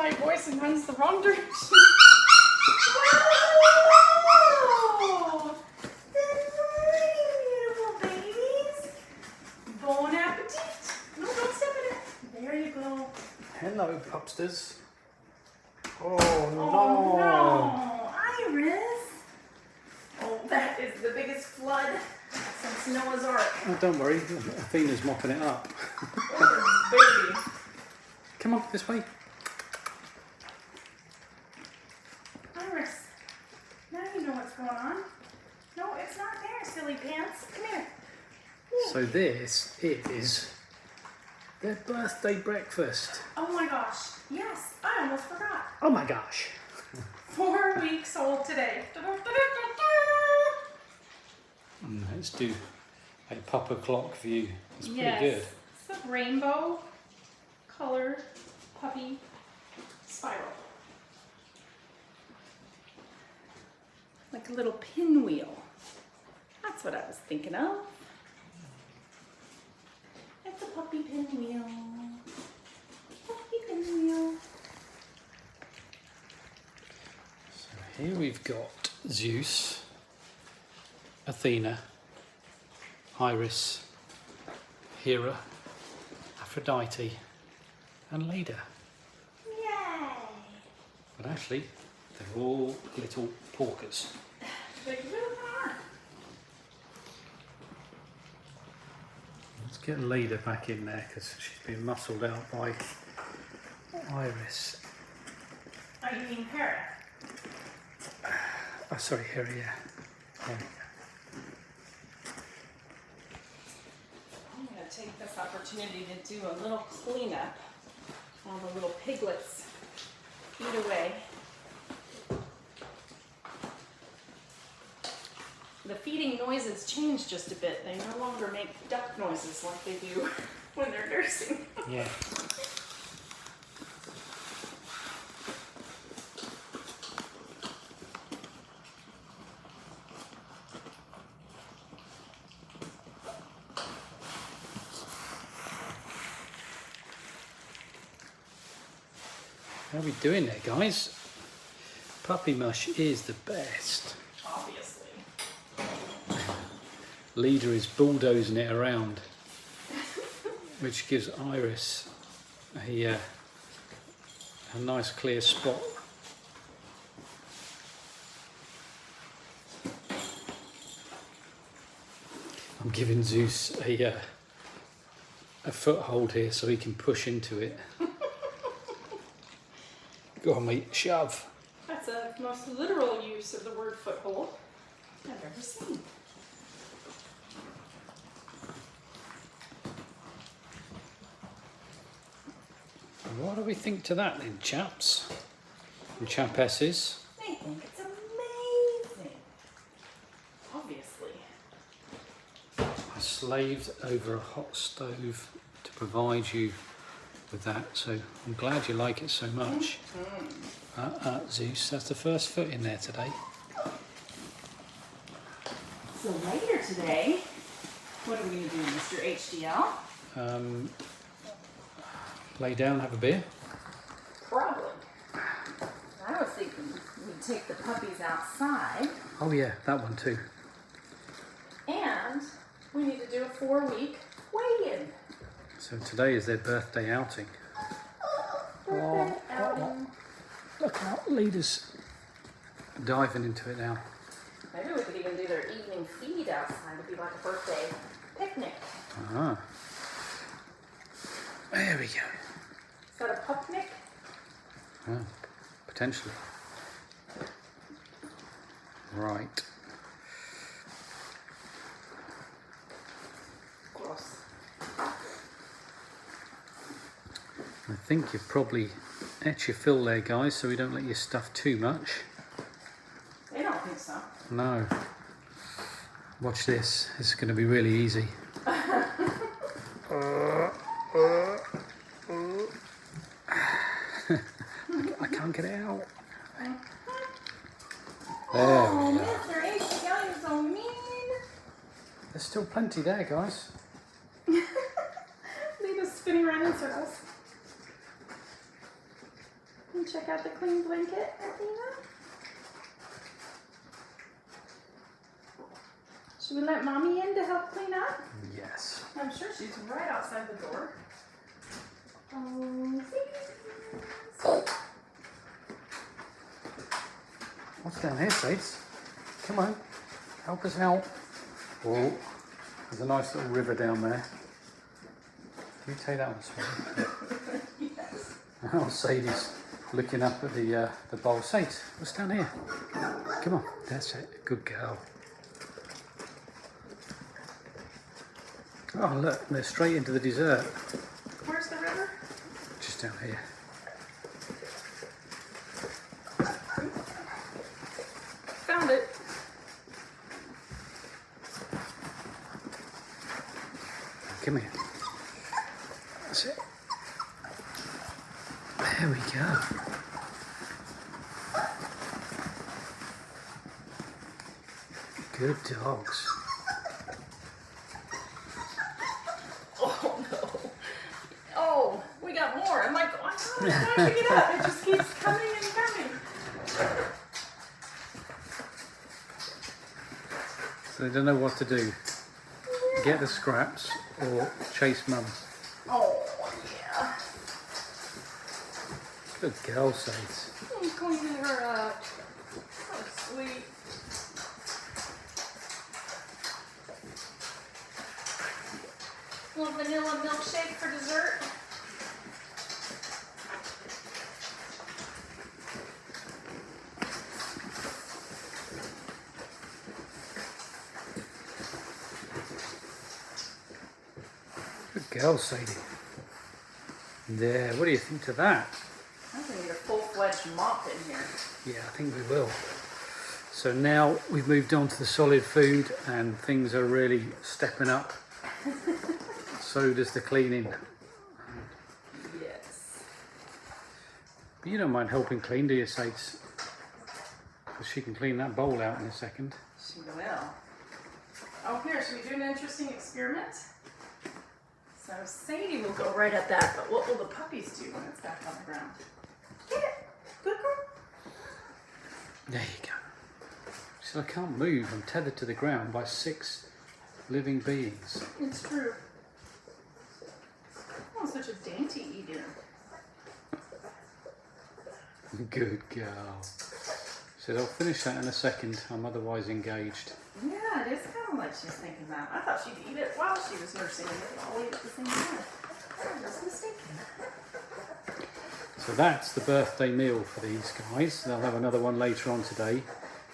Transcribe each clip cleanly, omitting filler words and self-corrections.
my voice and runs the wrong direction. Wow! Good morning, beautiful babies. Bon appetit. No, don't step in it. There you go. Hello, pupsters. Oh, no. Oh no, Iris. Oh, that is the biggest flood since Noah's Ark. Oh, don't worry, Athena's mopping it up. Oh, baby. Come on, this way. Iris, now you know what's going on. No, it's not there, silly pants. Come here. Ooh. So this is their birthday breakfast. Oh my gosh. Yes, I almost forgot. Oh my gosh. 4 weeks old today. Let's do a pupper clock view. It's pretty Yes. good. It's a rainbow colored puppy spiral. Like a little pinwheel. That's what I was thinking of. It's a puppy pinwheel. Puppy pinwheel. So here we've got Zeus, Athena, Iris, Hera, Aphrodite, and Leda. Yay! But actually, they're all little porkers. They really are. Let's get Leda back in there because she's been muscled out by Iris. Oh, you mean Hera? Oh, sorry, Hera, yeah. There we go. I'm going to take this opportunity to do a little cleanup while the little piglets eat away. The feeding noises change just a bit. They no longer make duck noises like they do when they're nursing. Yeah. How are we doing there, guys? Puppy mush is the best. Obviously. Leda is bulldozing it around, which gives Iris a nice clear spot. I'm giving Zeus a foothold here so he can push into it. Go on, mate, shove. That's a most literal use of the word foothold I've ever seen. What do we think to that then, chaps and chapesses? I think it's amazing. Obviously. I slaved over a hot stove to provide you with that, so I'm glad you like it so much. Zeus, that's the first foot in there today. So later today, what are we going to do, Mr. HDL? Lay down, have a beer. Probably. I was thinking we'd take the puppies outside. Oh yeah, that one too. And we need to do a 4-week weigh-in. So today is their birthday outing. Birthday outing. Look out, Leda's diving into it now. Maybe we could even do their evening feed outside. It'd be like a birthday picnic. Ah. There we go. Is that a pupnic? Oh, potentially. Right. Gross. I think you've probably ate your fill there, guys, so we don't let you stuff too much. They don't think so. No. Watch this. This is going to be really easy. I can't get it out. There Oh, we go. Mr. HDL, you're so mean. There's still plenty there, guys. Leda's spinning around in circles. And check out the clean blanket, Athena. Should we let Mommy in to help clean up? Yes. I'm sure she's right outside the door. Oh, What's down here, Sades? Come on, help us out. Oh, there's a nice little river down there. Can you take that one, Swan? yes. Oh, Sadie's looking up at the bowl. Sades, what's down here? Come on, that's it. Good girl. Oh, look, they're straight into the dessert. Where's the river? Just down here. Found it. Come here. That's it. There we go. Good dogs. Oh no. Oh, we got more. I'm like, I thought I was catching it up. It just keeps coming and coming. So they don't know what to do. Get the scraps or chase Mum. Oh, yeah. Good girl, Sades. I'm cleaning her up. So sweet. Little vanilla milkshake for dessert. Good girl, Sadie. There, what do you think to that? I think we need a full-fledged mop in here. Yeah, I think we will. So now we've moved on to the solid food and things are really stepping up. So does the cleaning. Yes. But you don't mind helping clean, do you, Sades? Because she can clean that bowl out in a second. She will. Oh, here, should we do an interesting experiment? So Sadie will go right at that, but what will the puppies do when it's back on the ground? Get it. Good girl. There you go. So I can't move. I'm tethered to the ground by 6 living beings. It's true. Oh, such a dainty eater. Good girl. Said I'll finish that in a second. I'm otherwise engaged. Yeah, it is kind of like she's thinking that. I thought she'd eat it while she was nursing it all eat at the same time. I was mistaken. So that's the birthday meal for these guys. They'll have another one later on today.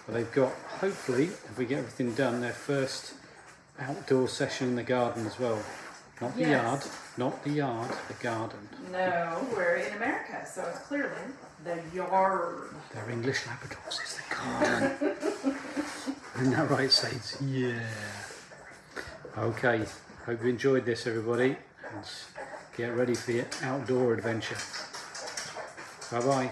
But they've got, hopefully, if we get everything done, their first outdoor session in the garden as well. Not the yard, not the yard, the garden. No, we're in America, so it's clearly the yard. They're English Labradors, it's the garden. Isn't that right, Sades? Yeah. Okay, hope you enjoyed this, everybody. And get ready for your outdoor adventure. Bye-bye.